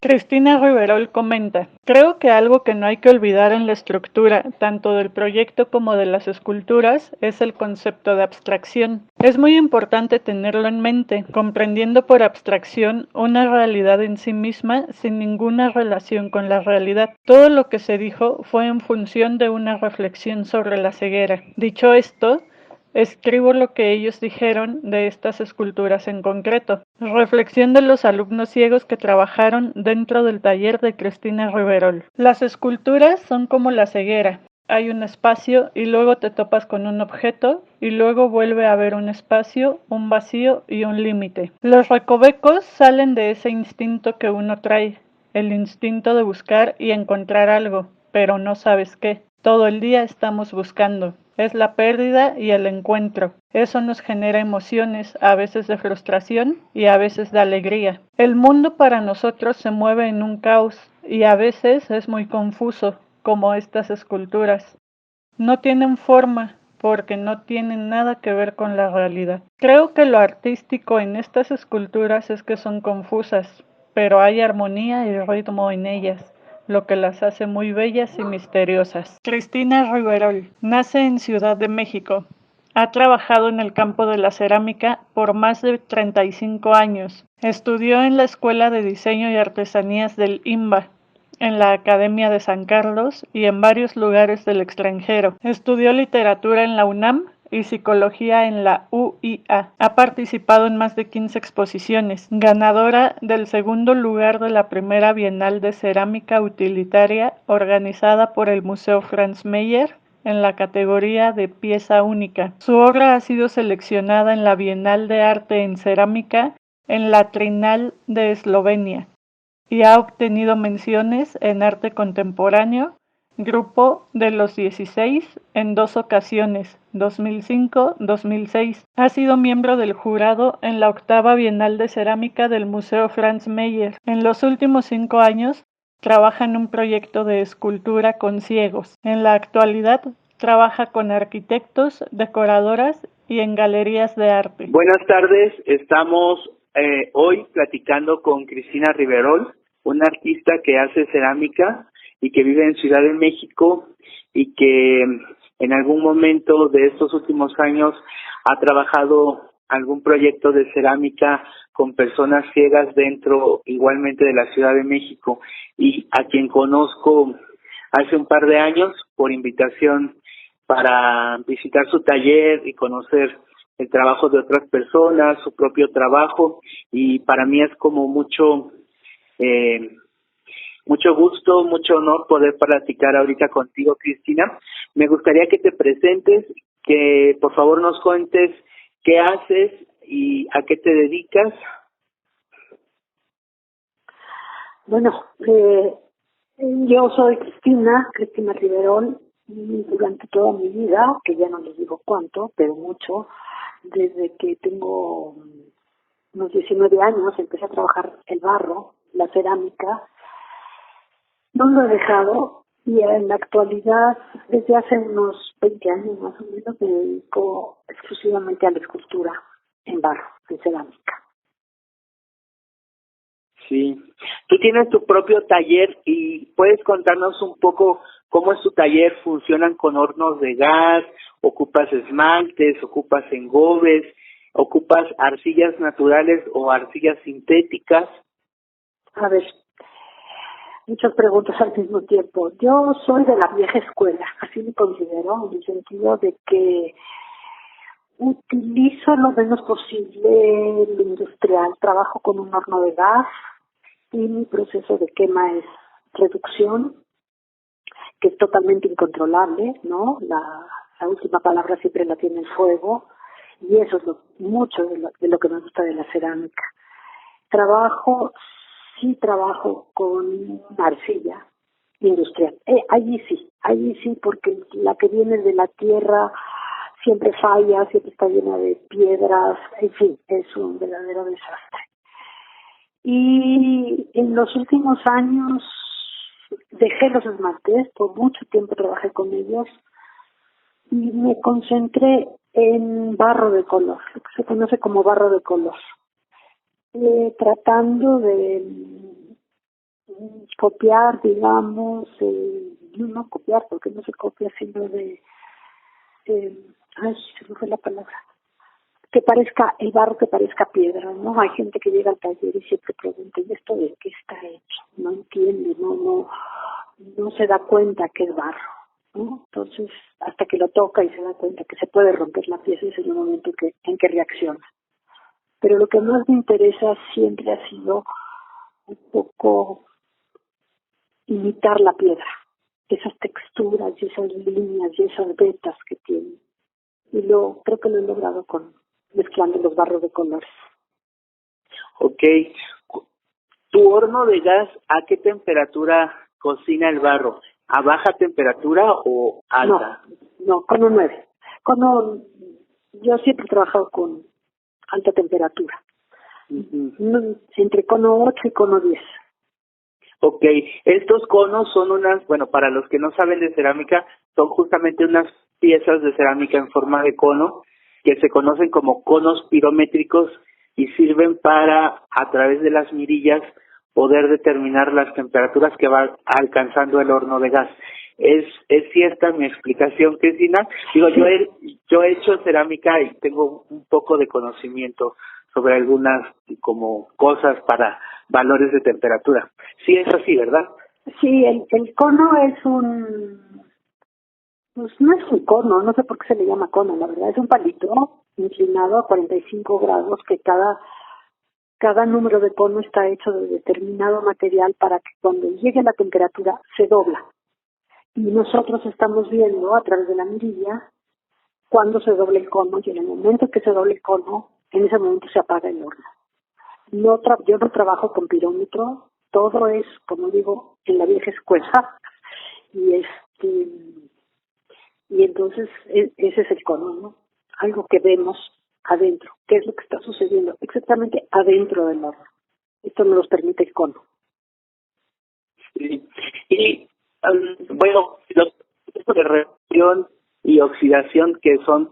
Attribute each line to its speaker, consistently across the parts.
Speaker 1: Cristina Riverol comenta: "Creo que algo que no hay que olvidar en la estructura, tanto del proyecto como de las esculturas, es el concepto de abstracción. Es muy importante tenerlo en mente, comprendiendo por abstracción una realidad en sí misma sin ninguna relación con la realidad. Todo lo que se dijo fue en función de una reflexión sobre la ceguera. Dicho esto, escribo lo que ellos dijeron de estas esculturas en concreto. Reflexión de los alumnos ciegos que trabajaron dentro del taller de Cristina Riverol. Las esculturas son como la ceguera. Hay un espacio y luego te topas con un objeto y luego vuelve a haber un espacio, un vacío y un límite. Los recovecos salen de ese instinto que uno trae, el instinto de buscar y encontrar algo, pero no sabes qué. Todo el día estamos buscando. Es la pérdida y el encuentro. Eso nos genera emociones, a veces de frustración y a veces de alegría. El mundo para nosotros se mueve en un caos y a veces es muy confuso, como estas esculturas. No tienen forma porque no tienen nada que ver con la realidad. Creo que lo artístico en estas esculturas es que son confusas, pero hay armonía y ritmo en ellas, lo que las hace muy bellas y misteriosas. Cristina Riverol nace en Ciudad de México. Ha trabajado en el campo de la cerámica por más de 35 años. Estudió en la Escuela de Diseño y Artesanías del IMBA, en la Academia de San Carlos y en varios lugares del extranjero. Estudió literatura en la UNAM y psicología en la UIA. Ha participado en más de 15 exposiciones, ganadora del segundo lugar de la primera Bienal de Cerámica Utilitaria organizada por el Museo Franz Mayer en la categoría de pieza única. Su obra ha sido seleccionada en la Bienal de Arte en Cerámica en la Trinal de Eslovenia y ha obtenido menciones en arte contemporáneo, Grupo de los 16, en 2 ocasiones, 2005-2006. Ha sido miembro del jurado en la octava Bienal de Cerámica del Museo Franz Mayer. En los últimos 5 años trabaja en un proyecto de escultura con ciegos. En la actualidad trabaja con arquitectos, decoradoras y en galerías de arte.
Speaker 2: Buenas tardes, estamos hoy platicando con Cristina Riverol, una artista que hace cerámica y que vive en Ciudad de México y que en algún momento de estos últimos años ha trabajado algún proyecto de cerámica con personas ciegas dentro igualmente de la Ciudad de México, y a quien conozco hace un par de años por invitación para visitar su taller y conocer el trabajo de otras personas, su propio trabajo, y para mí es como eh, mucho gusto, mucho honor poder platicar ahorita contigo, Cristina. Me gustaría que te presentes, que por favor nos cuentes qué haces y a qué te dedicas.
Speaker 3: Bueno, yo soy Cristina Riverol, y durante toda mi vida, que ya no les digo cuánto, pero mucho, desde que tengo unos 19 años, empecé a trabajar el barro, la cerámica. No lo he dejado y en la actualidad, desde hace unos 20 años más o menos, me dedico exclusivamente a la escultura en barro, en cerámica.
Speaker 2: Sí. Tú tienes tu propio taller y puedes contarnos un poco cómo es tu taller. ¿Funcionan con hornos de gas? ¿Ocupas esmaltes? ¿Ocupas engobes? ¿Ocupas arcillas naturales o arcillas sintéticas?
Speaker 3: A ver, muchas preguntas al mismo tiempo. Yo soy de la vieja escuela, así me considero, en el sentido de que utilizo lo menos posible lo industrial. Trabajo con un horno de gas y mi proceso de quema es reducción, que es totalmente incontrolable, ¿no? La última palabra siempre la tiene el fuego, y eso es mucho de lo que me gusta de la cerámica. Trabajo con arcilla industrial. Allí sí, porque la que viene de la tierra siempre falla, siempre está llena de piedras, en fin, es un verdadero desastre. Y en los últimos años dejé los esmaltes, por mucho tiempo trabajé con ellos y me concentré en barro de color, lo que se conoce como barro de color, tratando de copiar, digamos, no copiar, porque no se copia, sino ay, se me fue la palabra, que parezca, el barro que parezca piedra, ¿no? Hay gente que llega al taller y siempre pregunta, ¿y esto de qué está hecho? No entiende, no se da cuenta que es barro, ¿no? Entonces, hasta que lo toca y se da cuenta que se puede romper la pieza, es el momento en que reacciona. Pero lo que más me interesa siempre ha sido un poco imitar la piedra, esas texturas y esas líneas y esas vetas que tiene. Y creo que lo he logrado mezclando los barros de colores.
Speaker 2: Ok. ¿Tu horno de gas a qué temperatura cocina el barro? ¿A baja temperatura o alta?
Speaker 3: No, cono 9. Yo siempre he trabajado con alta temperatura. Entre cono 8 y cono 10.
Speaker 2: Ok, estos conos son bueno, para los que no saben de cerámica, son justamente unas piezas de cerámica en forma de cono que se conocen como conos pirométricos y sirven para, a través de las mirillas, poder determinar las temperaturas que va alcanzando el horno de gas. ¿Es cierta mi explicación, Cristina? Digo, yo he hecho cerámica y tengo un poco de conocimiento sobre algunas como cosas para valores de temperatura. Sí, es así, ¿verdad?
Speaker 3: Sí, el cono es pues no es un cono, no sé por qué se le llama cono, la verdad, es un palito inclinado a 45 grados que cada número de cono está hecho de determinado material para que cuando llegue la temperatura se dobla. Y nosotros estamos viendo a través de la mirilla cuando se doble el cono y en el momento que se doble el cono, en ese momento se apaga el horno. Yo no trabajo con pirómetro, todo es, como digo, en la vieja escuela y entonces ese es el cono, ¿no? Algo que vemos adentro, qué es lo que está sucediendo exactamente adentro del horno. Esto nos lo permite el cono.
Speaker 2: Sí. Y bueno, los procesos de reacción y oxidación que son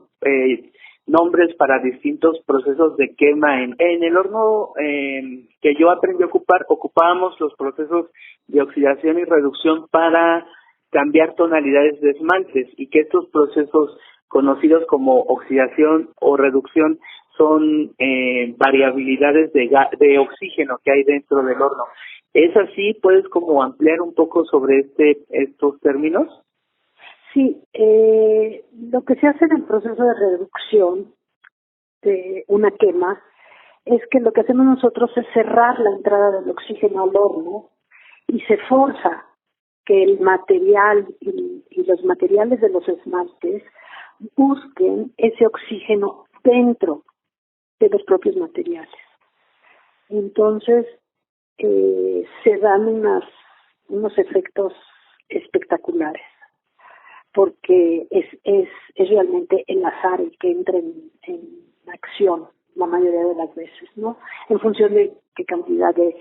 Speaker 2: nombres para distintos procesos de quema en el horno que yo aprendí a ocupábamos los procesos de oxidación y reducción para cambiar tonalidades de esmaltes y que estos procesos conocidos como oxidación o reducción son variabilidades de oxígeno que hay dentro del horno. ¿Es así? ¿Puedes como ampliar un poco sobre estos términos?
Speaker 3: Sí, lo que se hace en el proceso de reducción de una quema es que lo que hacemos nosotros es cerrar la entrada del oxígeno al horno y se forza que el material y los materiales de los esmaltes busquen ese oxígeno dentro de los propios materiales. Entonces, se dan unos efectos espectaculares, porque es realmente el azar el que entra en acción la mayoría de las veces, ¿no? En función de qué cantidad de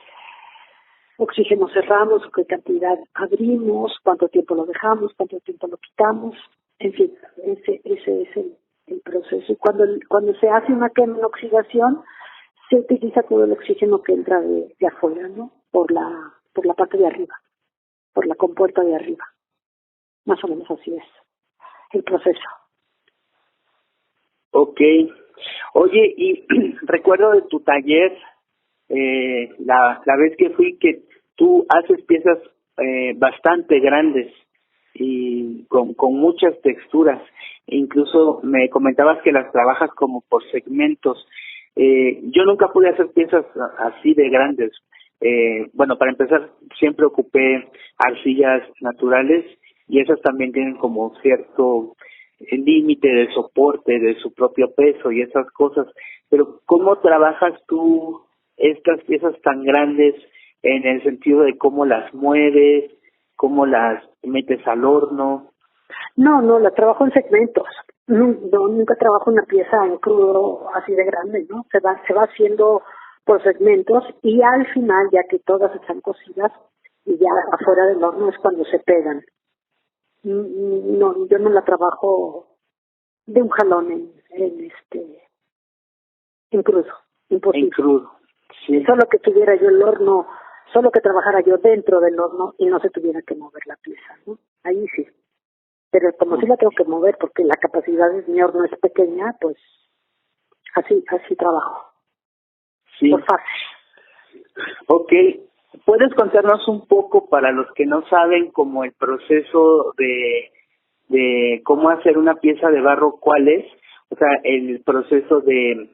Speaker 3: oxígeno cerramos, qué cantidad abrimos, cuánto tiempo lo dejamos, cuánto tiempo lo quitamos, en fin, ese es el proceso. Y cuando se hace una quema en oxidación, se utiliza todo el oxígeno que entra de afuera, ¿no? Por la parte de arriba, por la compuerta de arriba. Más o menos así es el proceso.
Speaker 2: Ok. Oye, y recuerdo de tu taller, la vez que fui, que tú haces piezas bastante grandes y con muchas texturas. Incluso me comentabas que las trabajas como por segmentos. Yo nunca pude hacer piezas así de grandes. Bueno, para empezar, siempre ocupé arcillas naturales y esas también tienen como cierto límite de soporte de su propio peso y esas cosas. Pero ¿cómo trabajas tú estas piezas tan grandes en el sentido de cómo las mueves, cómo las metes al horno?
Speaker 3: No, la trabajo en segmentos. No, nunca trabajo una pieza en crudo así de grande, ¿no? Se va haciendo por segmentos y al final, ya que todas están cocidas y ya afuera del horno es cuando se pegan. No, yo no la trabajo de un jalón en crudo, imposible.
Speaker 2: En crudo, sí.
Speaker 3: Solo que tuviera yo el horno solo que trabajara yo dentro del horno y no se tuviera que mover la pieza, ¿no? Ahí sí. Pero como sí la tengo que mover porque la capacidad de mi horno es pequeña, pues así trabajo.
Speaker 2: Sí.
Speaker 3: Por fácil.
Speaker 2: Ok. ¿Puedes contarnos un poco para los que no saben como el proceso de cómo hacer una pieza de barro, cuál es? O sea, el proceso de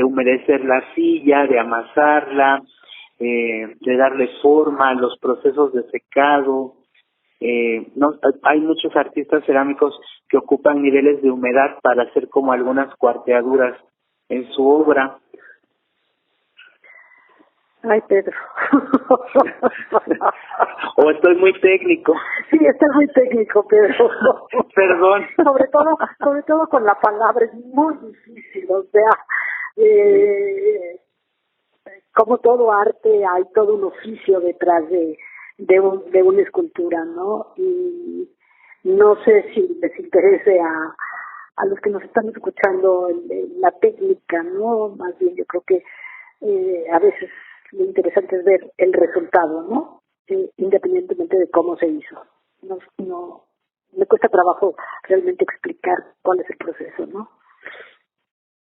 Speaker 2: humedecer la arcilla, de amasarla, de darle forma, los procesos de secado. No, hay muchos artistas cerámicos que ocupan niveles de humedad para hacer como algunas cuarteaduras en su obra.
Speaker 3: Ay, Pedro.
Speaker 2: O estoy muy técnico.
Speaker 3: Sí, estás muy técnico, Pedro.
Speaker 2: Perdón.
Speaker 3: Sobre todo con la palabra, es muy difícil, o sea, como todo arte, hay todo un oficio detrás de una escultura, ¿no? Y no sé si les interese a los que nos están escuchando la técnica, ¿no? Más bien yo creo que a veces lo interesante es ver el resultado, ¿no? Independientemente de cómo se hizo. No, me cuesta trabajo realmente explicar cuál es el proceso, ¿no?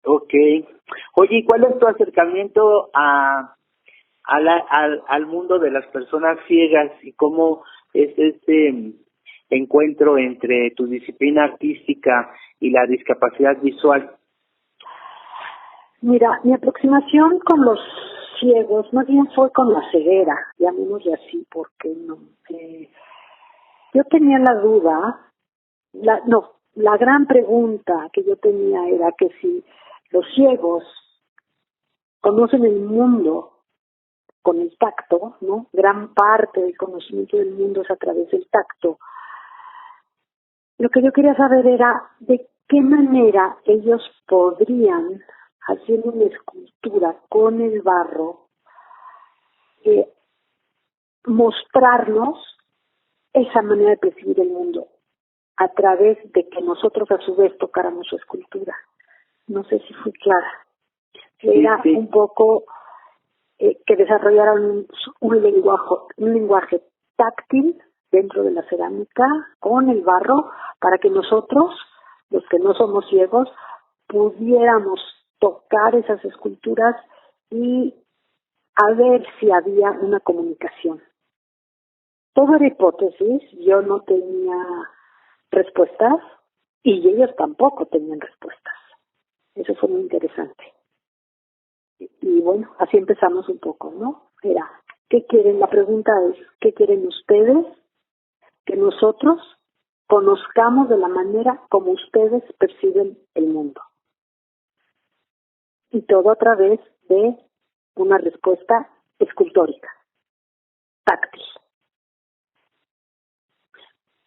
Speaker 2: Ok. Oye, ¿y cuál es tu acercamiento al mundo de las personas ciegas y cómo es este encuentro entre tu disciplina artística y la discapacidad visual?
Speaker 3: Mira, mi aproximación con los ciegos más bien fue con la ceguera, llamémosle así, porque no. Yo tenía la duda, la gran pregunta que yo tenía era que si los ciegos conocen el mundo con el tacto, ¿no? Gran parte del conocimiento del mundo es a través del tacto. Lo que yo quería saber era de qué manera ellos podrían, haciendo una escultura con el barro, mostrarnos esa manera de percibir el mundo a través de que nosotros a su vez tocáramos su escultura. No sé si fui clara. Era
Speaker 2: Sí.
Speaker 3: un poco que desarrollaran un lenguaje táctil dentro de la cerámica con el barro para que nosotros, los que no somos ciegos, pudiéramos tocar esas esculturas y a ver si había una comunicación. Todo era hipótesis, yo no tenía respuestas y ellos tampoco tenían respuestas. Eso fue muy interesante. Y bueno, así empezamos un poco, ¿no? Era, ¿qué quieren? La pregunta es, ¿qué quieren ustedes? Que nosotros conozcamos de la manera como ustedes perciben el mundo. Y todo a través de una respuesta escultórica, táctil.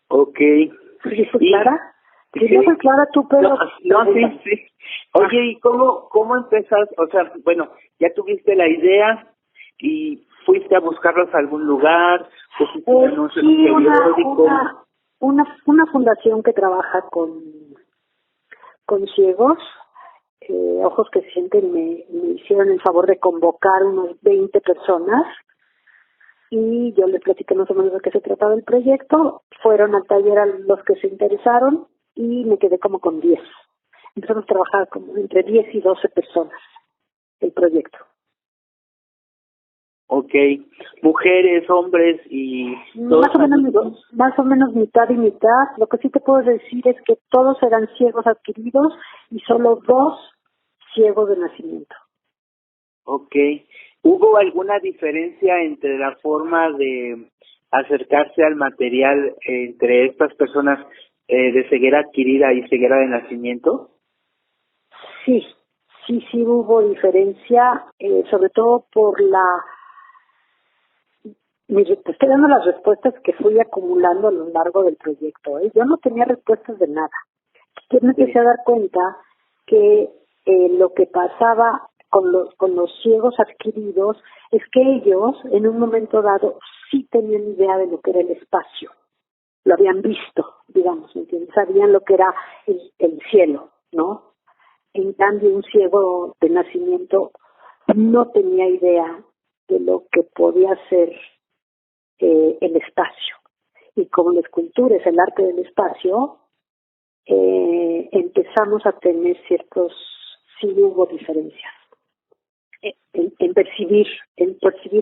Speaker 2: Ok.
Speaker 3: ¿Sí fue clara?
Speaker 2: Sí.
Speaker 3: ¿Sí fue clara tú, pero?
Speaker 2: No, sí. Oye, ¿y cómo empezaste? O sea, bueno, ya tuviste la idea y fuiste a buscarlos a algún lugar, pusiste un anuncio en un periódico.
Speaker 3: Una fundación que trabaja con ciegos, Ojos que Sienten, me hicieron el favor de convocar unos 20 personas y yo les platiqué más o menos de qué se trataba el proyecto. Fueron al taller a los que se interesaron y me quedé como con 10. Empezamos a trabajar como entre 10 y 12 personas el proyecto.
Speaker 2: Ok, mujeres, hombres y
Speaker 3: más o menos mitad y mitad. Lo que sí te puedo decir es que todos eran ciegos adquiridos y solo 2 ciegos de nacimiento.
Speaker 2: Ok. ¿Hubo alguna diferencia entre la forma de acercarse al material entre estas personas de ceguera adquirida y ceguera de nacimiento?
Speaker 3: Sí hubo diferencia, sobre todo por te estoy dando las respuestas que fui acumulando a lo largo del proyecto. Yo no tenía respuestas de nada. Yo me empecé a dar cuenta que lo que pasaba con los ciegos adquiridos es que ellos, en un momento dado, sí tenían idea de lo que era el espacio. Lo habían visto, digamos, ¿me entiendes? Sabían lo que era el cielo, ¿no? En cambio, un ciego de nacimiento no tenía idea de lo que podía ser el espacio. Y como la escultura es el arte del espacio, empezamos a tener sí hubo diferencias en percibir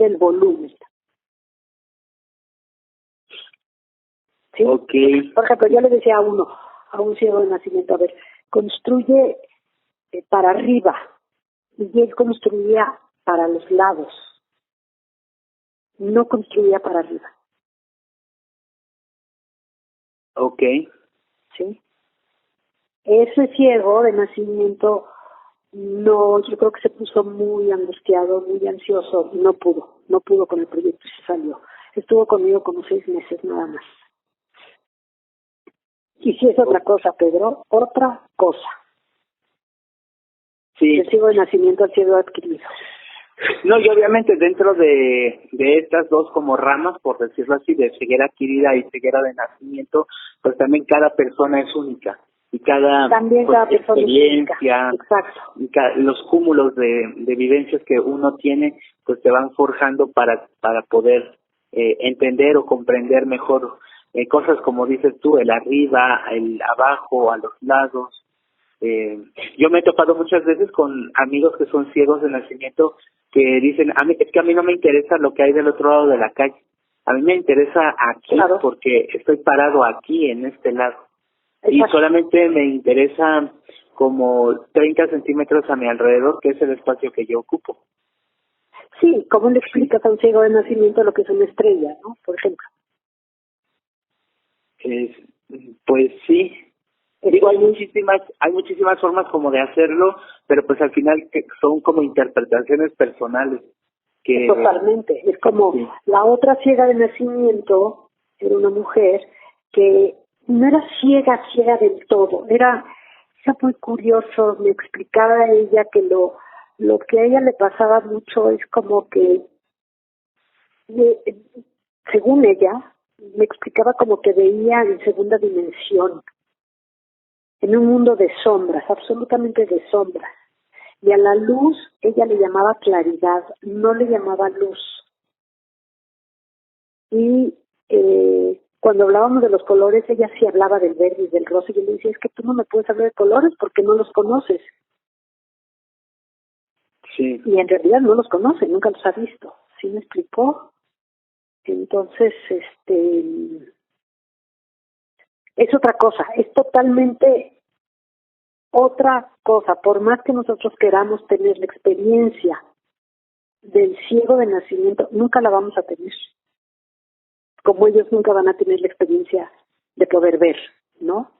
Speaker 3: el volumen. ¿Sí?
Speaker 2: Okay.
Speaker 3: Por ejemplo, yo le decía a un ciego de nacimiento, a ver, construye para arriba, y él construía para los lados, no construía para arriba.
Speaker 2: Okay.
Speaker 3: ¿Sí? Ese ciego de nacimiento, no, yo creo que se puso muy angustiado, muy ansioso, y no pudo con el proyecto y se salió. Estuvo conmigo como 6 meses nada más. Y si es otra cosa, Pedro, otra cosa.
Speaker 2: Sí.
Speaker 3: El ciego de nacimiento al ciego adquirido.
Speaker 2: No, y obviamente dentro de estas dos como ramas, por decirlo así, de ceguera adquirida y ceguera de nacimiento, pues también cada persona es única. Y cada,
Speaker 3: también
Speaker 2: pues,
Speaker 3: cada persona
Speaker 2: experiencia,
Speaker 3: exacto,
Speaker 2: y los cúmulos de vivencias que uno tiene, pues te van forjando para poder entender o comprender mejor cosas como dices tú, el arriba, el abajo, a los lados. Yo me he topado muchas veces con amigos que son ciegos de nacimiento que dicen, es que a mí no me interesa lo que hay del otro lado de la calle, a mí me interesa aquí, claro, porque estoy parado aquí en este lado. Exacto. Y solamente me interesa como 30 centímetros a mi alrededor, que es el espacio que yo ocupo.
Speaker 3: Sí, ¿cómo le explicas a un ciego de nacimiento lo que es una estrella, no? Por ejemplo.
Speaker 2: Pues sí. Digo, hay muchísimas formas como de hacerlo, pero pues al final son como interpretaciones personales.
Speaker 3: Totalmente. Es como sí. La otra ciega de nacimiento era una mujer que no era ciega del todo. Era muy curioso. Me explicaba ella que lo que a ella le pasaba mucho es como que, según ella, me explicaba como que veía en segunda dimensión, en un mundo de sombras, absolutamente de sombras. Y a la luz ella le llamaba claridad, no le llamaba luz. Y cuando hablábamos de los colores, ella sí hablaba del verde y del rosa. Y yo le decía, es que tú no me puedes hablar de colores porque no los conoces.
Speaker 2: Sí.
Speaker 3: Y en realidad no los conoce, nunca los ha visto. ¿Sí me explicó? Entonces, es otra cosa, es totalmente otra cosa. Por más que nosotros queramos tener la experiencia del ciego de nacimiento, nunca la vamos a tener. Como ellos nunca van a tener la experiencia de poder ver, ¿no?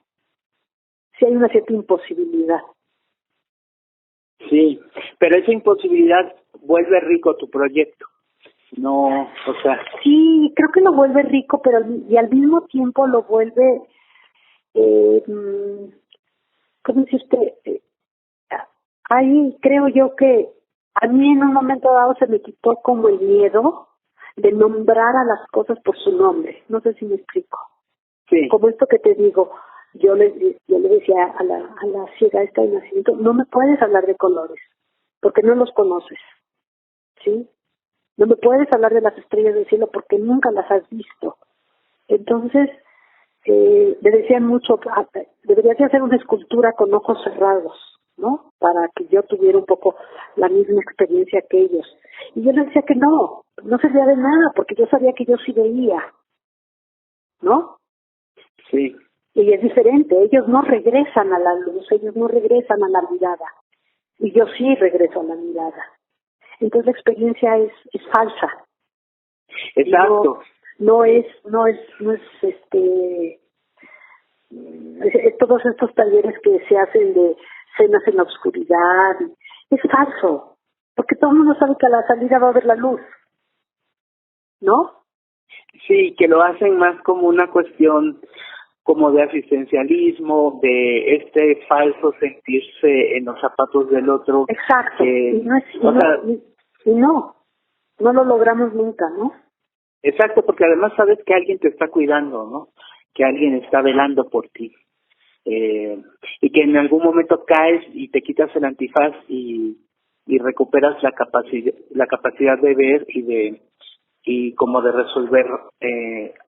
Speaker 3: Sí hay una cierta imposibilidad.
Speaker 2: Sí, pero esa imposibilidad vuelve rico tu proyecto. No, o sea...
Speaker 3: Sí, creo que lo vuelve rico, pero y al mismo tiempo lo vuelve... ¿cómo dice usted? Ahí creo yo que a mí en un momento dado se me quitó como el miedo de nombrar a las cosas por su nombre. No sé si me explico.
Speaker 2: Sí.
Speaker 3: Como esto que te digo, yo le decía a la ciega esta de nacimiento, no me puedes hablar de colores, porque no los conoces, ¿sí? No me puedes hablar de las estrellas del cielo porque nunca las has visto. Entonces, le decían mucho, deberías de hacer una escultura con ojos cerrados, ¿no? Para que yo tuviera un poco la misma experiencia que ellos. Y yo le decía que no servía de nada, porque yo sabía que yo sí veía, ¿no?
Speaker 2: Sí.
Speaker 3: Y es diferente, ellos no regresan a la luz, ellos no regresan a la mirada, y yo sí regreso a la mirada. Entonces la experiencia es falsa.
Speaker 2: Exacto.
Speaker 3: No es todos estos talleres que se hacen de cenas en la oscuridad, es falso, porque todo el mundo sabe que a la salida va a haber la luz, ¿no?
Speaker 2: Sí, que lo hacen más como una cuestión como de asistencialismo, de este falso sentirse en los zapatos del otro.
Speaker 3: Exacto, no lo logramos nunca, ¿no?
Speaker 2: Exacto, porque además sabes que alguien te está cuidando, ¿no? Que alguien está velando por ti. Y que en algún momento caes y te quitas el antifaz y y recuperas la capacidad de ver y como de resolver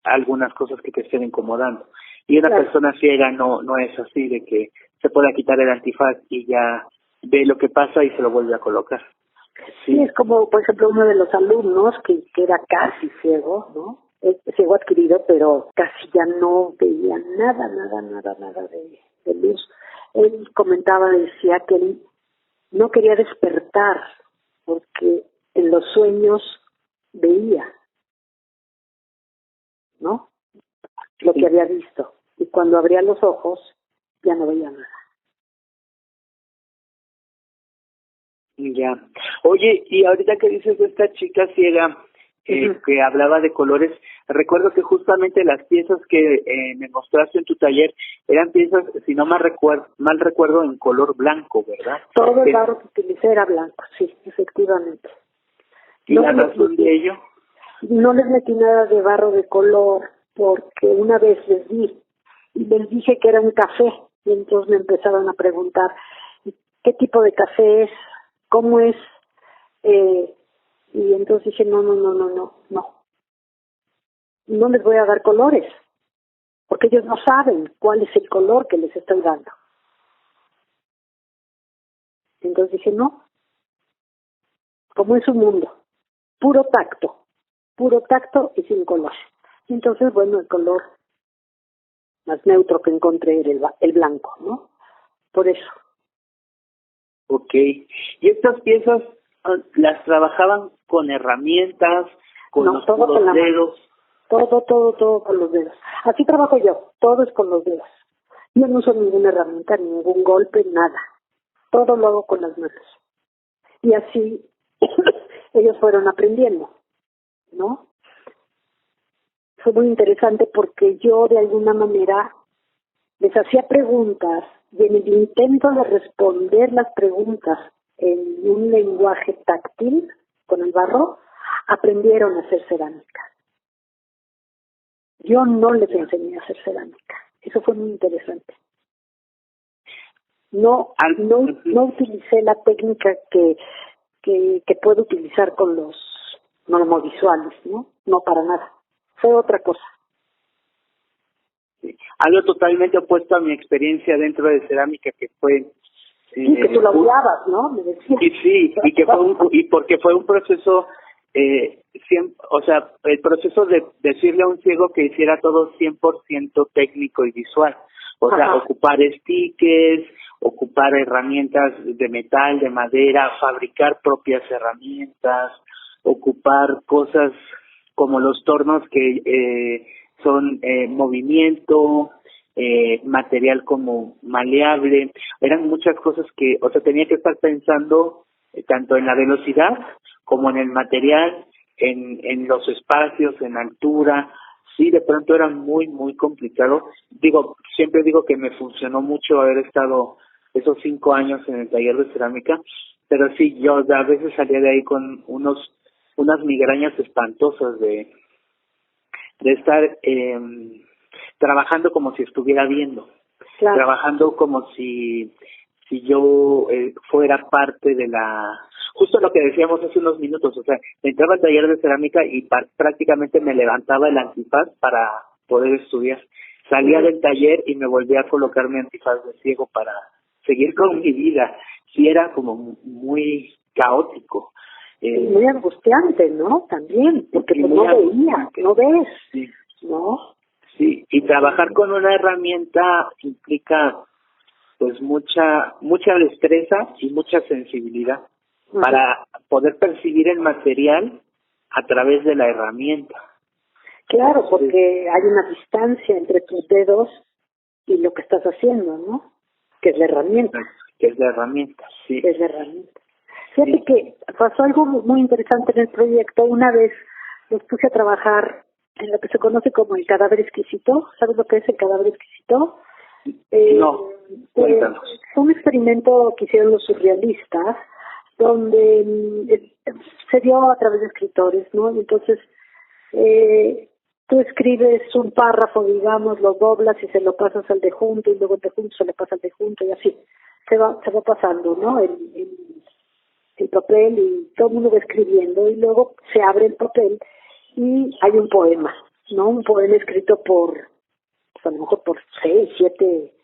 Speaker 2: algunas cosas que te estén incomodando. Y una persona ciega no es así, de que se pueda quitar el antifaz y ya ve lo que pasa y se lo vuelve a colocar.
Speaker 3: Sí, es como, por ejemplo, uno de los alumnos que era casi ciego, ¿no? Es ciego adquirido, pero casi ya no veía nada de luz. Él comentaba, decía que él no quería despertar porque en los sueños veía, ¿no? Lo que había visto. Y cuando abría los ojos, ya no veía nada.
Speaker 2: Ya. Oye, y ahorita que dices de esta chica ciega que hablaba de colores, recuerdo que justamente las piezas que me mostraste en tu taller eran piezas, si no mal recuerdo, en color blanco, ¿verdad?
Speaker 3: Todo el barro que utilicé era blanco, sí, efectivamente.
Speaker 2: ¿Y la razón de ello?
Speaker 3: No les metí nada de barro de color porque una vez les dije que era un café y entonces me empezaron a preguntar ¿qué tipo de café es? ¿Cómo es? Y entonces dije no les voy a dar colores porque ellos no saben cuál es el color que les estoy dando. Entonces dije no, como es un mundo, puro tacto y sin color. Y entonces, bueno, el color más neutro que encontré era el blanco, ¿no? Por eso.
Speaker 2: Ok. ¿Y estas piezas las trabajaban con herramientas, con los puros dedos?
Speaker 3: Todo con los dedos. Así trabajo yo, todo es con los dedos. Yo no uso ninguna herramienta, ningún golpe, nada. Todo lo hago con las manos. Y así ellos fueron aprendiendo, ¿no? Fue muy interesante porque yo de alguna manera les hacía preguntas y en el intento de responder las preguntas en un lenguaje táctil con el barro, aprendieron a hacer cerámica. Yo no les enseñé a hacer cerámica. Eso fue muy interesante. No utilicé la técnica que puedo utilizar con los normovisuales, ¿no? No, para nada. Fue otra cosa.
Speaker 2: Sí. Algo totalmente opuesto a mi experiencia dentro de cerámica, que fue
Speaker 3: sí, que tú lo odiabas, ¿no? Me decías.
Speaker 2: Y sí, porque fue un proceso, o sea, el proceso de decirle a un ciego que hiciera todo 100% técnico y visual. O sea, ocupar stickers, ocupar herramientas de metal, de madera, fabricar propias herramientas, ocupar cosas como los tornos que son movimiento, material como maleable. Eran muchas cosas que, o sea, tenía que estar pensando tanto en la velocidad como en el material, en los espacios, en altura. Sí, de pronto era muy complicado. Siempre digo que me funcionó mucho haber estado esos 5 años en el taller de cerámica, pero sí, yo a veces salía de ahí con unas migrañas espantosas de estar trabajando como si estuviera viendo, trabajando como si yo fuera parte de justo lo que decíamos hace unos minutos, o sea, entraba al taller de cerámica y prácticamente me levantaba el antifaz para poder estudiar. Salía del taller y me volvía a colocar mi antifaz de ciego para seguir con mi vida. Sí, era como muy caótico.
Speaker 3: Muy angustiante, ¿no? También, porque no veía, no ves, sí. ¿No?
Speaker 2: Sí, y trabajar con una herramienta implica pues mucha destreza y mucha sensibilidad para poder percibir el material a través de la herramienta.
Speaker 3: Claro, porque hay una distancia entre tus dedos y lo que estás haciendo, ¿no? Que es la herramienta.
Speaker 2: Que es la herramienta, sí.
Speaker 3: Es la herramienta. Fíjate que pasó algo muy interesante en el proyecto. Una vez los puse a trabajar en lo que se conoce como el cadáver exquisito. ¿Sabes lo que es el cadáver exquisito?
Speaker 2: No, cuéntanos.
Speaker 3: Fue un experimento que hicieron los surrealistas, donde se dio a través de escritores, ¿no? Y entonces, tú escribes un párrafo, digamos, lo doblas y se lo pasas al de junto, y luego el de junto se le pasa al de junto, y así se va pasando, ¿no? el papel y todo el mundo va escribiendo y luego se abre el papel y hay un poema, ¿no? Un poema escrito por, pues a lo mejor por 6, 7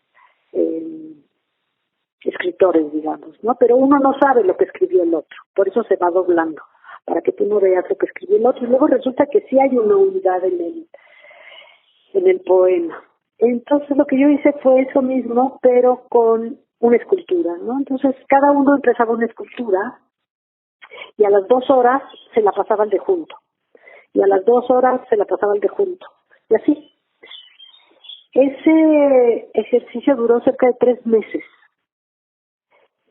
Speaker 3: escritores, digamos, ¿no? Pero uno no sabe lo que escribió el otro, por eso se va doblando, para que tú no veas lo que escribió el otro. Y luego resulta que sí hay una unidad en el poema. Entonces lo que yo hice fue eso mismo, pero con una escultura, ¿no? Entonces cada uno empezaba una escultura y a las 2 horas se la pasaban de junto. Y a las 2 horas se la pasaban de junto. Y así. Ese ejercicio duró cerca de 3 meses.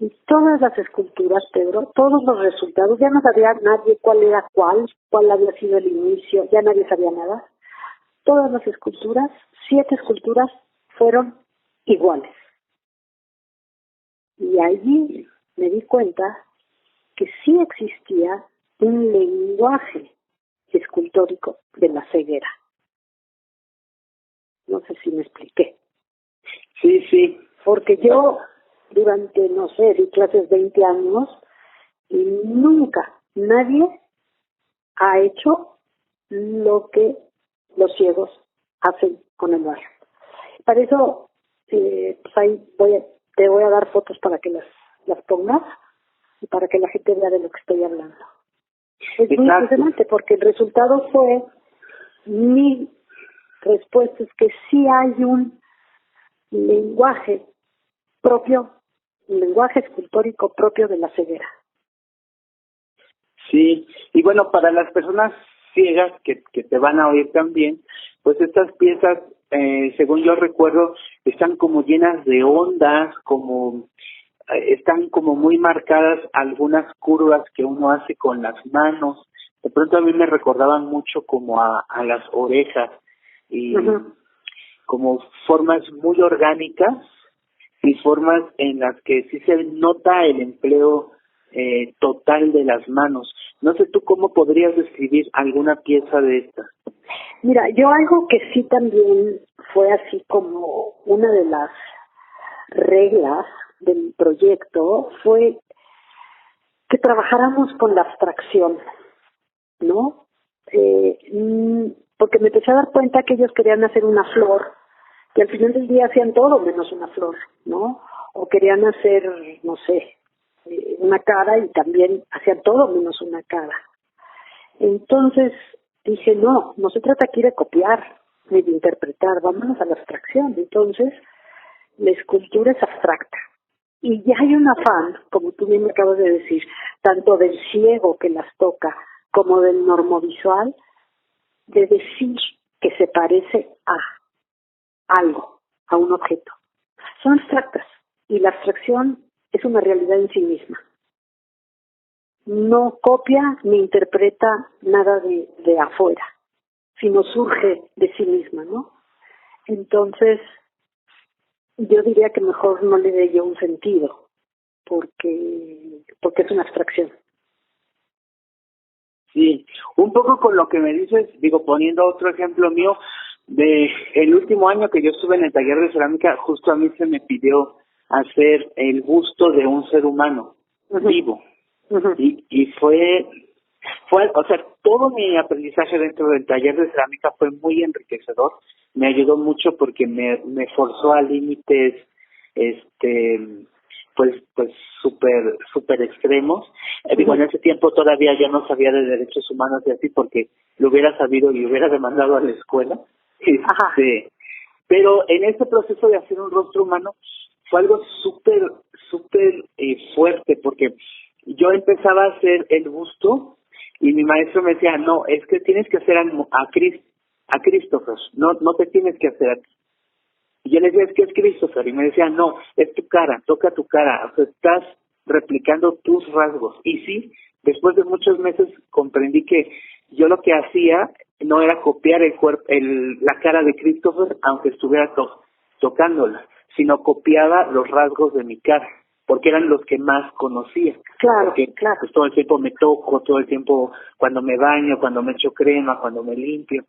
Speaker 3: Y todas las esculturas, Pedro, todos los resultados, ya no sabía nadie cuál era cuál había sido el inicio, ya nadie sabía nada. Todas las esculturas, 7 esculturas, fueron iguales. Y allí me di cuenta que sí existía un lenguaje escultórico de la ceguera. No sé si me expliqué.
Speaker 2: Sí, sí.
Speaker 3: Porque yo, durante, no sé, di clases 20 años y nunca nadie ha hecho lo que los ciegos hacen con el barrio. Para eso, pues ahí te voy a dar fotos para que las pongas y para que la gente vea de lo que estoy hablando. Es muy impresionante porque el resultado fue, mi respuesta es que sí hay un lenguaje propio, un lenguaje escultórico propio de la ceguera.
Speaker 2: Sí, y bueno, para las personas ciegas que te van a oír también, pues estas piezas, según yo recuerdo, están como llenas de ondas, como están como muy marcadas algunas curvas que uno hace con las manos. De pronto a mí me recordaban mucho como a las orejas y como formas muy orgánicas y formas en las que sí se nota el empleo total de las manos. No sé tú cómo podrías describir alguna pieza de estas.
Speaker 3: Mira, yo algo que sí también fue así como una de las reglas del proyecto fue que trabajáramos con la abstracción, ¿no? Porque me empecé a dar cuenta que ellos querían hacer una flor, que al final del día hacían todo menos una flor, ¿no? O querían hacer, no sé, una cara y también hacían todo menos una cara. Entonces dije, no se trata aquí de copiar ni de interpretar, vámonos a la abstracción. Entonces, la escultura es abstracta. Y ya hay un afán, como tú bien me acabas de decir, tanto del ciego que las toca como del normovisual, de decir que se parece a algo, a un objeto. Son abstractas y la abstracción es una realidad en sí misma. No copia ni interpreta nada de afuera, sino surge de sí misma, ¿no? Entonces, yo diría que mejor no le dé yo un sentido, porque es una abstracción.
Speaker 2: Sí, un poco con lo que me dices, digo, poniendo otro ejemplo mío, de el último año que yo estuve en el taller de cerámica, justo a mí se me pidió hacer el busto de un ser humano vivo. Y fue, o sea, todo mi aprendizaje dentro del taller de cerámica fue muy enriquecedor. Me ayudó mucho porque me forzó a límites, pues súper extremos. Digo, en ese tiempo todavía yo no sabía de derechos humanos y así, porque lo hubiera sabido y hubiera demandado a la escuela. Pero en ese proceso de hacer un rostro humano fue algo súper fuerte, porque yo empezaba a hacer el busto y mi maestro me decía, no, es que tienes que hacer a Christopher, no te tienes que hacer a ti. Y yo le decía, es que es Christopher, y me decía, no, es tu cara, toca tu cara, o sea, estás replicando tus rasgos. Y sí, después de muchos meses comprendí que yo lo que hacía no era copiar el cuerpo, la cara de Christopher, aunque estuviera tocándola, sino copiaba los rasgos de mi cara, porque eran los que más conocía.
Speaker 3: Claro,
Speaker 2: porque,
Speaker 3: claro.
Speaker 2: pues todo el tiempo me toco, todo el tiempo cuando me baño, cuando me echo crema, cuando me limpio.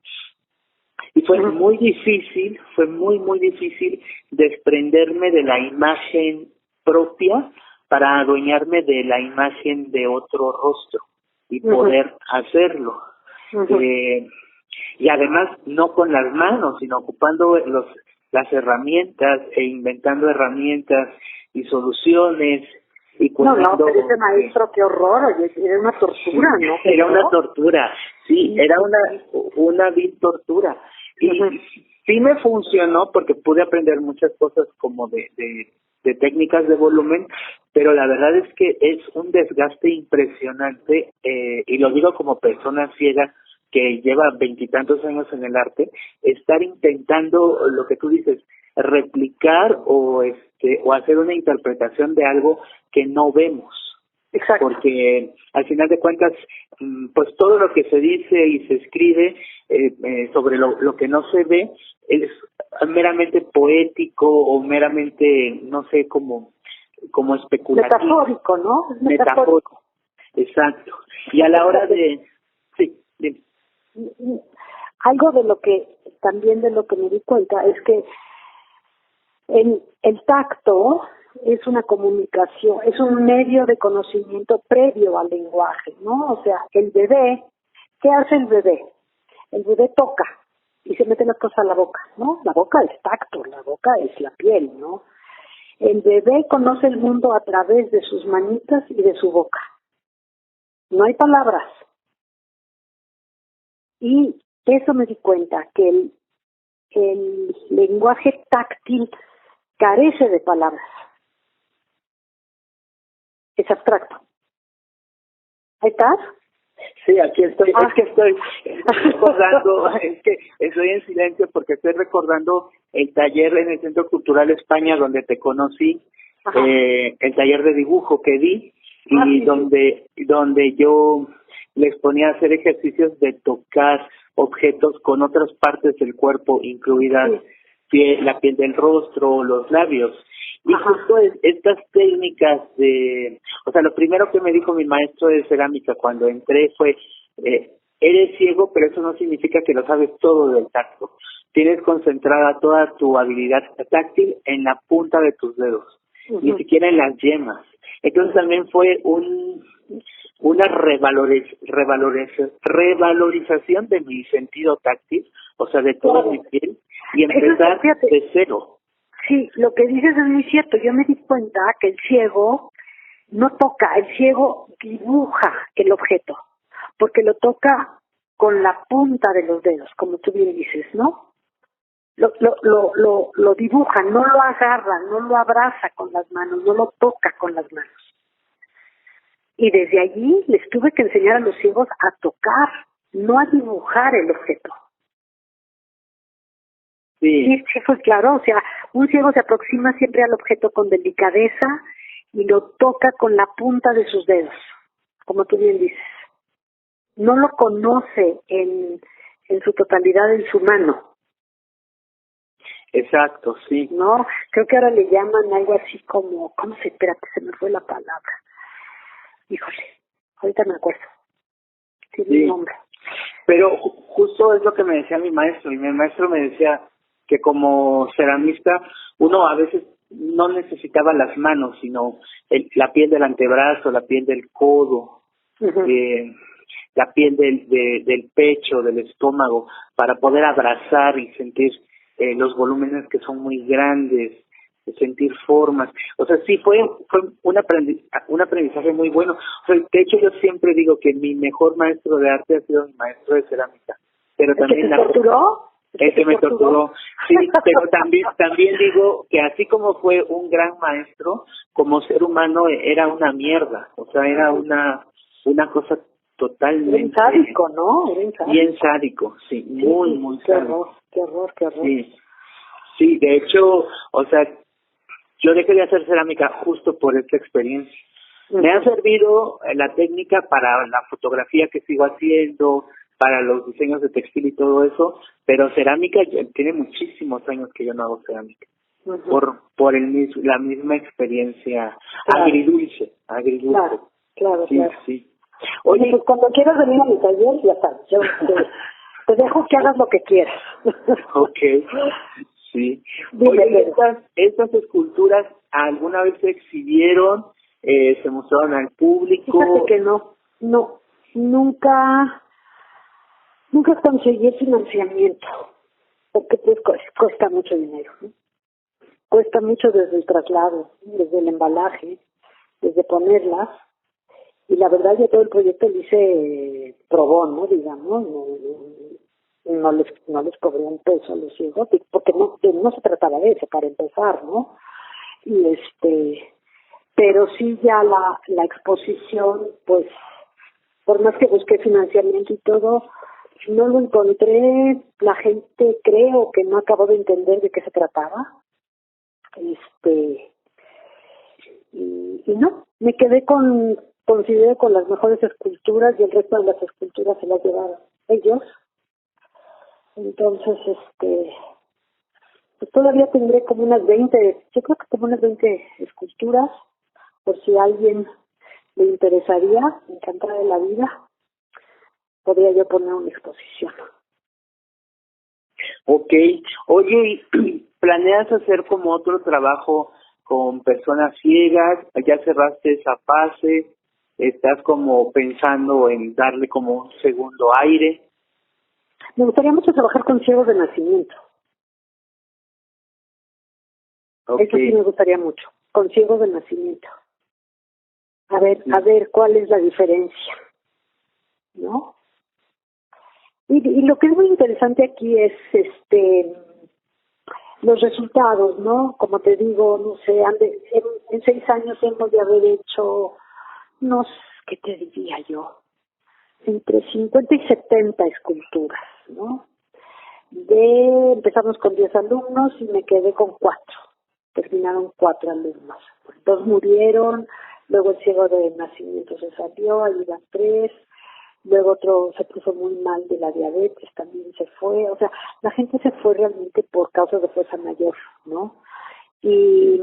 Speaker 2: Y fue muy difícil, muy difícil desprenderme de la imagen propia para adueñarme de la imagen de otro rostro y poder hacerlo. Y además no con las manos, sino ocupando las herramientas e inventando herramientas y soluciones y
Speaker 3: No, pero ese maestro, qué horror, oye, era una tortura, ¿no?
Speaker 2: Era una tortura, sí, era una vil tortura. Y sí me funcionó porque pude aprender muchas cosas como de técnicas de volumen, pero la verdad es que es un desgaste impresionante, y lo digo como persona ciega que lleva 20 años en el arte, estar intentando lo que tú dices, replicar o hacer una interpretación de algo que no vemos.
Speaker 3: Exacto.
Speaker 2: Porque al final de cuentas, pues todo lo que se dice y se escribe sobre lo que no se ve es meramente poético o meramente, no sé, como especulativo.
Speaker 3: Metafórico, ¿no? Es
Speaker 2: metafórico. Exacto. Y a la hora de... Sí, dime.
Speaker 3: Algo de lo que me di cuenta es que el tacto es una comunicación, es un medio de conocimiento previo al lenguaje, ¿no? O sea, el bebé, ¿qué hace el bebé? El bebé toca y se mete las cosas a la boca, ¿no? La boca es tacto, la boca es la piel, ¿no? El bebé conoce el mundo a través de sus manitas y de su boca. No hay palabras. Y eso me di cuenta, que el lenguaje táctil carece de palabras. Es abstracto. ¿Ahí estás?
Speaker 2: Sí, aquí estoy. Es que estoy recordando, es que estoy en silencio porque estoy recordando el taller en el Centro Cultural España donde te conocí, el taller de dibujo que di y donde yo les ponía a hacer ejercicios de tocar objetos con otras partes del cuerpo, incluidas la piel del rostro, los labios. Y justo estas técnicas o sea, lo primero que me dijo mi maestro de cerámica cuando entré fue, eres ciego, pero eso no significa que lo sabes todo del tacto. Tienes concentrada toda tu habilidad táctil en la punta de tus dedos, ni siquiera en las yemas. Entonces también fue una revalorización de mi sentido táctil, o sea, de toda mi piel, y empezar de cero.
Speaker 3: Sí, lo que dices es muy cierto. Yo me di cuenta que el ciego no toca, el ciego dibuja el objeto, porque lo toca con la punta de los dedos, como tú bien dices, ¿no? Lo dibuja, no lo agarra, no lo abraza con las manos, no lo toca con las manos. Y desde allí les tuve que enseñar a los ciegos a tocar, no a dibujar el objeto. Sí, fue claro, o sea, un ciego se aproxima siempre al objeto con delicadeza y lo toca con la punta de sus dedos, como tú bien dices. No lo conoce en su totalidad en su mano.
Speaker 2: Exacto, sí.
Speaker 3: No, creo que ahora le llaman algo así como, espérate, se me fue la palabra. Híjole, ahorita me acuerdo. Tiene un nombre.
Speaker 2: Pero justo es lo que me decía mi maestro, y mi maestro me decía que como ceramista uno a veces no necesitaba las manos, sino la piel del antebrazo, la piel del codo, la piel del pecho, del estómago, para poder abrazar y sentir los volúmenes que son muy grandes, sentir formas. O sea, sí fue un aprendizaje muy bueno. O sea, de hecho, yo siempre digo que mi mejor maestro de arte ha sido mi maestro de cerámica. Pero también
Speaker 3: ¿El que te torturó?
Speaker 2: El que me torturó. Sí, pero también digo que así como fue un gran maestro, como ser humano era una mierda. O sea, era una cosa totalmente...
Speaker 3: Bien sádico, ¿no?
Speaker 2: Bien sádico, sí, muy sádico.
Speaker 3: Qué horror.
Speaker 2: Sí, de hecho, o sea, yo dejé de hacer cerámica justo por esta experiencia. Me ha servido la técnica para la fotografía que sigo haciendo, para los diseños de textil y todo eso, pero cerámica tiene muchísimos años que yo no hago cerámica. Por la misma experiencia agridulce.
Speaker 3: Claro.
Speaker 2: Sí.
Speaker 3: Oye, pues cuando quieras venir a mi taller, ya sabes, yo te dejo que hagas lo que quieras.
Speaker 2: Ok, sí. Oye, estas esculturas alguna vez se exhibieron se mostraron al público.
Speaker 3: Fíjate que nunca conseguí el financiamiento, porque pues cuesta mucho dinero, ¿no? Cuesta mucho desde el traslado, desde el embalaje, desde ponerlas, y la verdad yo todo el proyecto lo hice pro bono, digamos, no les cobré un peso a los ciegos, porque no se trataba de eso para empezar, ¿no? Y pero sí ya la exposición, pues, por más que busqué financiamiento y todo, no lo encontré. La gente creo que no acabó de entender de qué se trataba. Y no, me quedé considero con las mejores esculturas, y el resto de las esculturas se las llevaron ellos. Entonces, pues todavía tendré como unas 20, yo creo que como unas 20 esculturas, por si a alguien le interesaría, encantada de la vida, podría yo poner una exposición.
Speaker 2: Ok. Oye, ¿planeas hacer como otro trabajo con personas ciegas? ¿Ya cerraste esa fase? ¿Estás como pensando en darle como un segundo aire?
Speaker 3: Me gustaría mucho trabajar con ciegos de nacimiento.
Speaker 2: Okay.
Speaker 3: Eso sí me gustaría mucho, con ciegos de nacimiento. A ver cuál es la diferencia, ¿no? Y lo que es muy interesante aquí es los resultados, ¿no? Como te digo, no sé, en 6 años hemos de haber hecho, no sé, ¿qué te diría yo? Entre 50 y 70 esculturas, ¿no? Empezamos con 10 alumnos y me quedé con 4. Terminaron 4 alumnos. 2 murieron, luego el ciego de nacimiento se salió, ahí iban 3. Luego otro se puso muy mal de la diabetes, también se fue. O sea, la gente se fue realmente por causa de fuerza mayor, ¿no? Y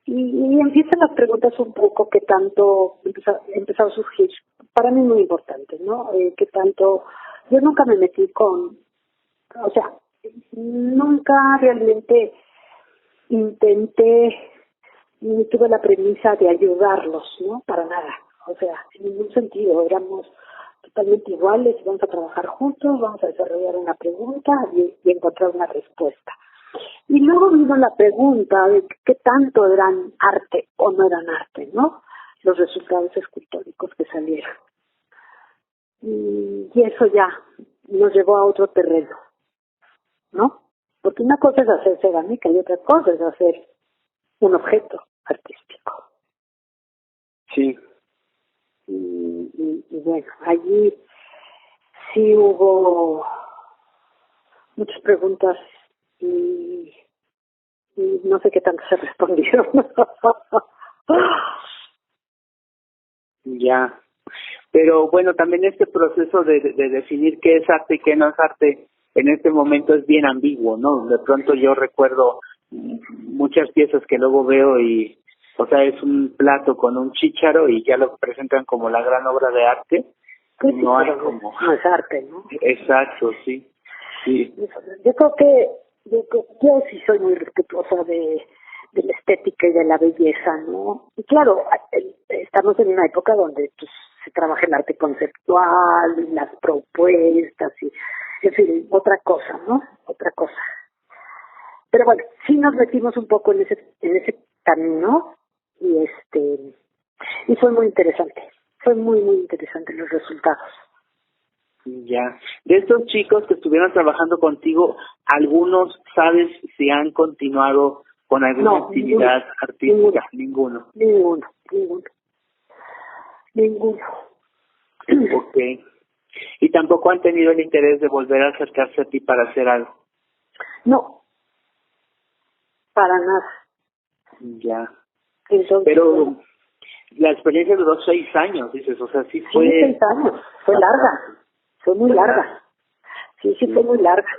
Speaker 3: empiezan las preguntas un poco que tanto empezó a surgir. Para mí muy importante, ¿no? Que tanto... Yo nunca me metí o sea, nunca realmente intenté ni tuve la premisa de ayudarlos, ¿no? Para nada. O sea, en ningún sentido. Éramos totalmente iguales, vamos a trabajar juntos, vamos a desarrollar una pregunta y encontrar una respuesta. Y luego vino la pregunta de qué tanto eran arte o no eran arte, ¿no? Los resultados escultóricos que salieron. Y eso ya nos llevó a otro terreno, ¿no? Porque una cosa es hacer cerámica y otra cosa es hacer un objeto artístico.
Speaker 2: Sí.
Speaker 3: Y bueno, allí sí hubo muchas preguntas y no sé qué tanto se respondieron.
Speaker 2: Ya. Pero bueno, también este proceso de definir qué es arte y qué no es arte en este momento es bien ambiguo, ¿no? De pronto yo recuerdo muchas piezas que luego veo y, o sea, es un plato con un chícharo y ya lo presentan como la gran obra de arte.
Speaker 3: Pues
Speaker 2: No
Speaker 3: sí,
Speaker 2: hay como...
Speaker 3: no es arte, ¿no?
Speaker 2: Exacto, sí. Sí.
Speaker 3: Yo creo que yo sí soy muy respetuosa de la estética y de la belleza, ¿no? Y claro, estamos en una época donde pues, se trabaja el arte conceptual, y las propuestas, y en fin, otra cosa, ¿no? Otra cosa. Pero bueno, sí nos metimos un poco en ese camino y fue muy interesante. Fue muy, muy interesante los resultados.
Speaker 2: Ya. De estos chicos que estuvieron trabajando contigo, ¿algunos sabes si han continuado con alguna actividad artística? Ninguno. Ok. ¿Y tampoco han tenido el interés de volver a acercarse a ti para hacer algo?
Speaker 3: No, para nada.
Speaker 2: Ya.
Speaker 3: Entonces,
Speaker 2: Pero la experiencia duró 6 años, dices, o sea, sí fue...
Speaker 3: Sí, 6 años, fue larga, fue muy larga. Sí, fue muy larga.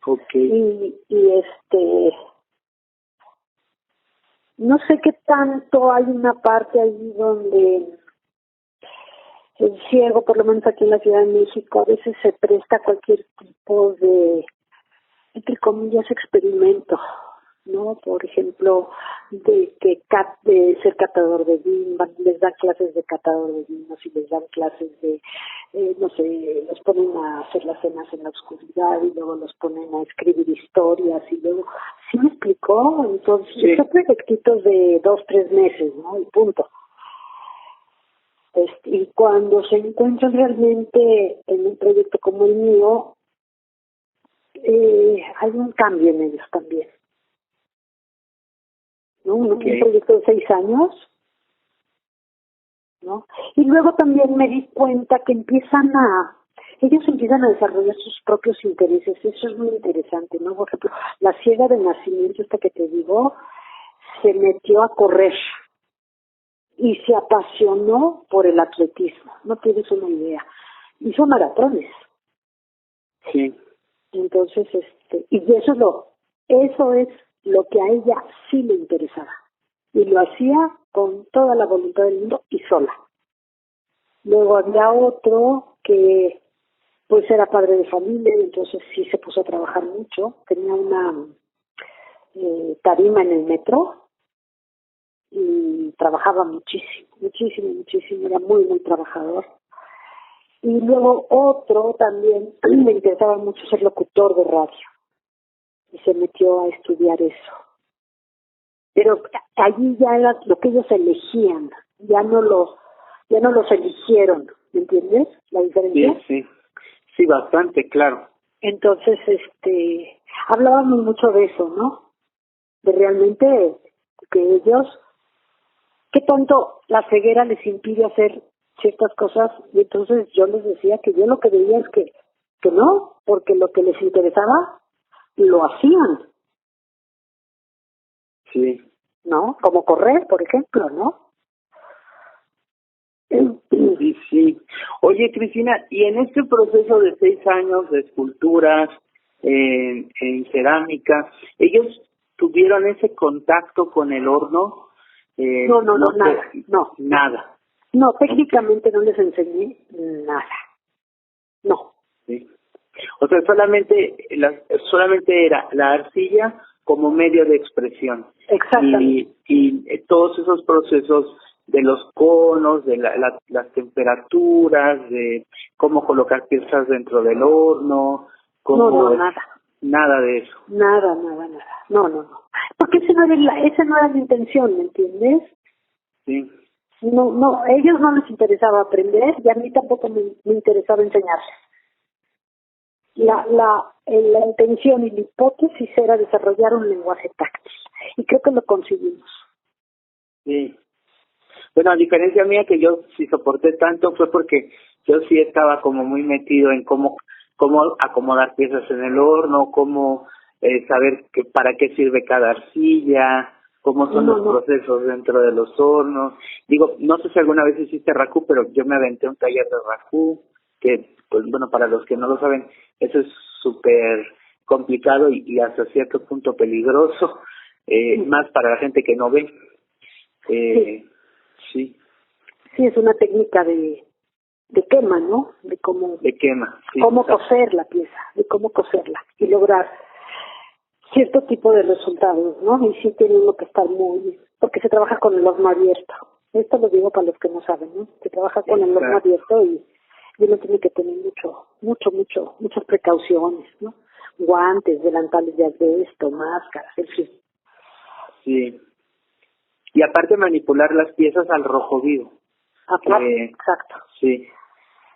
Speaker 2: Ok.
Speaker 3: Y no sé qué tanto hay una parte allí donde el ciego, por lo menos aquí en la Ciudad de México, a veces se presta a cualquier tipo de, entre comillas, experimento, ¿no? Por ejemplo, de ser catador de vino, les dan clases de catador de vinos y les dan clases de, no sé, los ponen a hacer las cenas en la oscuridad y luego los ponen a escribir historias y luego, ¿sí me explicó? Entonces,
Speaker 2: Sí.
Speaker 3: son proyectitos de 2-3 meses, ¿no? Y punto. Y cuando se encuentran realmente en un proyecto como el mío, hay un cambio en ellos también, ¿no?
Speaker 2: Okay.
Speaker 3: Un proyecto de 6 años, ¿no? Y luego también me di cuenta que ellos empiezan a desarrollar sus propios intereses. Eso es muy interesante, ¿no? Por ejemplo, la ciega de nacimiento, esta que te digo, se metió a correr y se apasionó por el atletismo. No tienes una idea. Hizo maratones.
Speaker 2: Sí.
Speaker 3: Entonces, y eso es lo que a ella sí le interesaba. Y lo hacía con toda la voluntad del mundo y sola. Luego había otro que pues era padre de familia y entonces sí se puso a trabajar mucho. Tenía una tarima en el metro y trabajaba muchísimo, muchísimo, muchísimo. Era muy, muy trabajador. Y luego otro también le interesaba mucho ser locutor de radio y se metió a estudiar eso. Pero allí ya era lo que ellos elegían, ya no los eligieron, ¿me entiendes? La diferencia.
Speaker 2: Sí, bastante, claro.
Speaker 3: Entonces, hablábamos mucho de eso, ¿no? De realmente que ellos, qué tanto la ceguera les impide hacer ciertas cosas, y entonces yo les decía que yo lo que veía es que no, porque lo que les interesaba lo hacían,
Speaker 2: Sí.
Speaker 3: ¿no? Como correr, por ejemplo, ¿no?
Speaker 2: Sí. Oye, Cristina, y en este proceso de 6 años de esculturas en cerámica, ¿ellos tuvieron ese contacto con el horno?
Speaker 3: No, nada, no.
Speaker 2: Nada.
Speaker 3: No, técnicamente no les enseñé nada. No.
Speaker 2: Sí. O sea, solamente era la arcilla como medio de expresión.
Speaker 3: Exactamente.
Speaker 2: Y todos esos procesos de los conos, de las temperaturas, de cómo colocar piezas dentro del horno,
Speaker 3: No, nada.
Speaker 2: Nada de eso.
Speaker 3: Nada. No. Porque esa no era la intención, ¿me entiendes?
Speaker 2: Sí.
Speaker 3: No, a ellos no les interesaba aprender y a mí tampoco me interesaba enseñarles. La intención y la hipótesis era desarrollar un lenguaje táctil y creo que lo conseguimos.
Speaker 2: Sí. Bueno, a diferencia mía, que yo sí soporté tanto fue porque yo sí estaba como muy metido en cómo acomodar piezas en el horno, cómo saber para qué sirve cada arcilla, cómo son los procesos dentro de los hornos. Digo, no sé si alguna vez hiciste racú, pero yo me aventé un taller de racú, que, pues bueno, para los que no lo saben, eso es súper complicado y hasta cierto punto peligroso, más para la gente que no ve. Sí.
Speaker 3: Sí, es una técnica de quema, ¿no?
Speaker 2: De quema. Sí,
Speaker 3: cómo coser la pieza, de cómo coserla y lograr cierto tipo de resultados, ¿no? Y sí tiene uno que estar porque se trabaja con el horno abierto. Esto lo digo para los que no saben, ¿no? Se trabaja con el horno abierto y uno tiene que tener muchas precauciones, ¿no? Guantes, delantales de asbesto, máscaras, en fin.
Speaker 2: Sí. Y aparte manipular las piezas al rojo vivo.
Speaker 3: Exacto.
Speaker 2: Sí.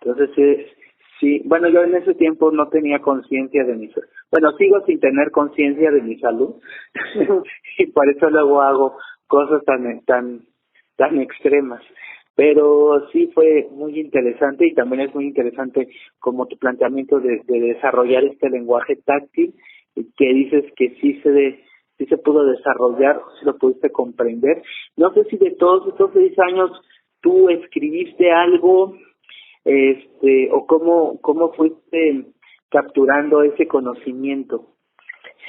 Speaker 2: Entonces, sí, bueno, yo en ese tiempo no tenía conciencia de sigo sin tener conciencia de mi salud. Uh-huh. Y por eso luego hago cosas tan extremas. Pero sí fue muy interesante y también es muy interesante como tu planteamiento de desarrollar este lenguaje táctil, que dices que sí se pudo desarrollar, sí lo pudiste comprender. No sé si de todos estos 6 años tú escribiste algo, o cómo fuiste capturando ese conocimiento.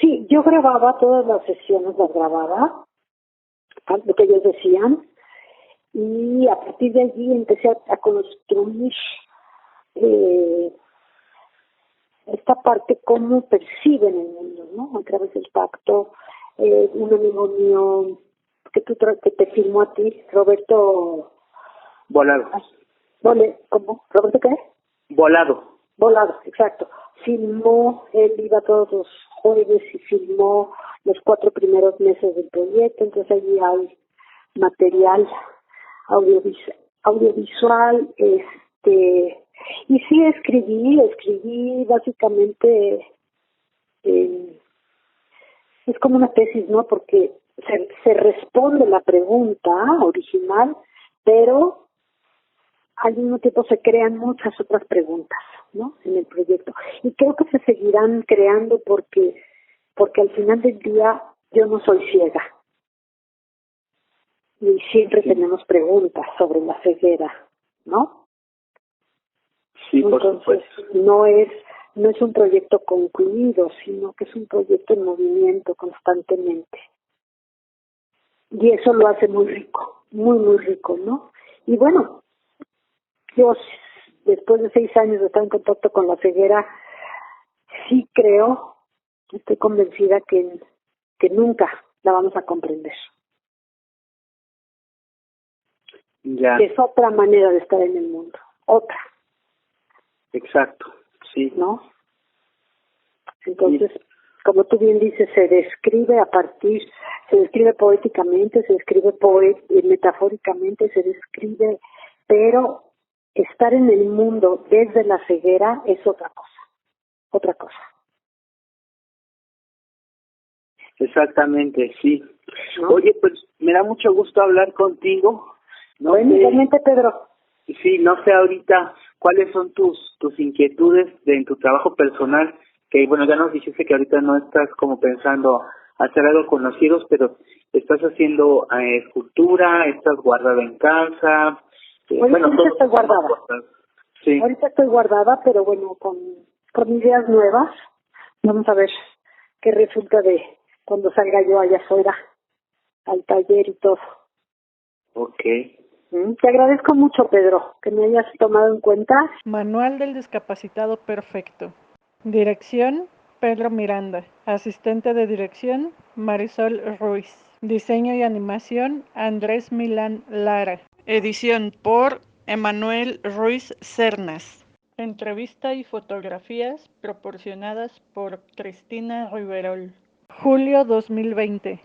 Speaker 3: Sí, yo grababa todas las sesiones, las grababa, lo que ellos decían, y a partir de allí empecé a construir esta parte, cómo perciben el mundo, ¿no? A través del tacto, un amigo mío que te filmó a ti, Roberto...
Speaker 2: Volado.
Speaker 3: ¿Cómo? ¿Roberto qué?
Speaker 2: Volado.
Speaker 3: Exacto. Filmó, él iba todos los jueves y filmó los 4 primeros meses del proyecto, entonces allí hay material audiovisual, y sí escribí básicamente, es como una tesis, ¿no? Porque se responde la pregunta original, pero al mismo tiempo se crean muchas otras preguntas, ¿no? En el proyecto. Y creo que se seguirán creando porque al final del día yo no soy ciega. Y siempre tenemos preguntas sobre la ceguera, ¿no?
Speaker 2: Sí, por
Speaker 3: Entonces,
Speaker 2: supuesto.
Speaker 3: no es un proyecto concluido, sino que es un proyecto en movimiento constantemente. Y eso lo hace muy rico, muy rico, ¿no? Y bueno, yo después de 6 años de estar en contacto con la ceguera, sí creo, estoy convencida que nunca la vamos a comprender.
Speaker 2: Ya.
Speaker 3: Que es otra manera de estar en el mundo, otra.
Speaker 2: Exacto, sí.
Speaker 3: ¿No? Entonces, como tú bien dices, se describe poéticamente, se describe metafóricamente, se describe, pero estar en el mundo desde la ceguera es otra cosa.
Speaker 2: Exactamente, sí.
Speaker 3: ¿No?
Speaker 2: Oye, pues me da mucho gusto hablar contigo.
Speaker 3: Bueno, igualmente, Pedro.
Speaker 2: Sí, no sé ahorita cuáles son tus inquietudes en tu trabajo personal, que bueno, ya nos dijiste que ahorita no estás como pensando hacer algo con los hijos, pero estás haciendo escultura, estás guardada en casa.
Speaker 3: Ahorita estoy guardada.
Speaker 2: Sí.
Speaker 3: Ahorita estoy guardada, pero bueno, con ideas nuevas. Vamos a ver qué resulta de cuando salga yo allá afuera, al taller y todo.
Speaker 2: Ok.
Speaker 3: Te agradezco mucho, Pedro, que me hayas tomado en cuenta.
Speaker 1: Manual del discapacitado perfecto. Dirección, Pedro Miranda. Asistente de dirección, Marisol Ruiz. Diseño y animación, Andrés Milán Lara. Edición por Emanuel Ruiz Cernas. Entrevista y fotografías proporcionadas por Cristina Riverol. Julio 2020.